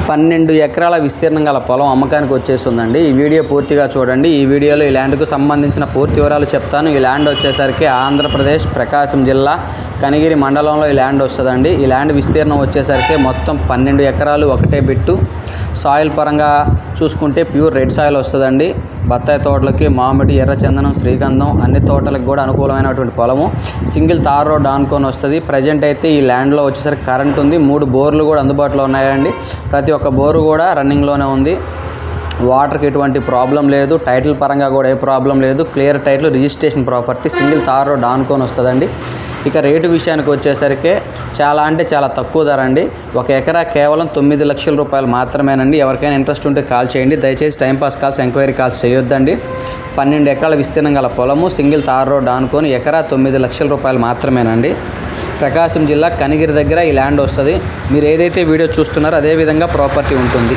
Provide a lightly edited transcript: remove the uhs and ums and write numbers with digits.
12 ఎకరాల విస్తీర్ణం గల పొలం అమ్మకానికి వచ్చేస్తుందండి. ఈ వీడియో పూర్తిగా చూడండి. ఈ వీడియోలో ఈ ల్యాండ్కు సంబంధించిన పూర్తి వివరాలు చెప్తాను. ఈ ల్యాండ్ వచ్చేసరికి ఆంధ్రప్రదేశ్ ప్రకాశం జిల్లా కనిగిరి మండలంలో ఈ ల్యాండ్ వస్తుందండి. ఈ ల్యాండ్ విస్తీర్ణం వచ్చేసరికి మొత్తం 12 ఎకరాలు ఒకటే బిట్టు. సాయిల్ పరంగా చూసుకుంటే ప్యూర్ రెడ్ సాయిల్ వస్తుందండి. బత్తాయి తోటలకి, మామిడి, ఎర్రచందనం, శ్రీగంధం అన్ని తోటలకు కూడా అనుకూలమైనటువంటి పొలము. సింగిల్ తార్ రోడ్ ఆనుకొని వస్తుంది. ప్రజెంట్ అయితే ఈ ల్యాండ్లో వచ్చేసరికి కరెంట్ ఉంది. 3 బోర్లు కూడా అందుబాటులో ఉన్నాయండి. ప్రతి ఒక్క బోరు కూడా రన్నింగ్లోనే ఉంది. వాటర్కి ఎటువంటి ప్రాబ్లం లేదు. టైటిల్ పరంగా కూడా ఏ ప్రాబ్లం లేదు. Clear title, registration property, single tar road ఆనుకొని వస్తుందండి. ఇక రేటు విషయానికి వచ్చేసరికి చాలా తక్కువ ధర అండి. 1 ఎకరా కేవలం 9 లక్షల రూపాయలు మాత్రమేనండి. ఎవరికైనా ఇంట్రెస్ట్ ఉంటే కాల్ చేయండి. దయచేసి టైంపాస్ కాల్స్, ఎంక్వైరీ కాల్స్ చేయొద్దండి. 12 ఎకరాల విస్తీర్ణం గల పొలము, సింగిల్ తార్ రోడ్ ఆనుకొని ఎకరా 9 లక్షల రూపాయలు మాత్రమేనండి. ప్రకాశం జిల్లా కనిగిరి దగ్గర ఈ ల్యాండ్ వస్తుంది. మీరు ఏదైతే వీడియో చూస్తున్నారో అదే విధంగా ప్రాపర్టీ ఉంటుంది.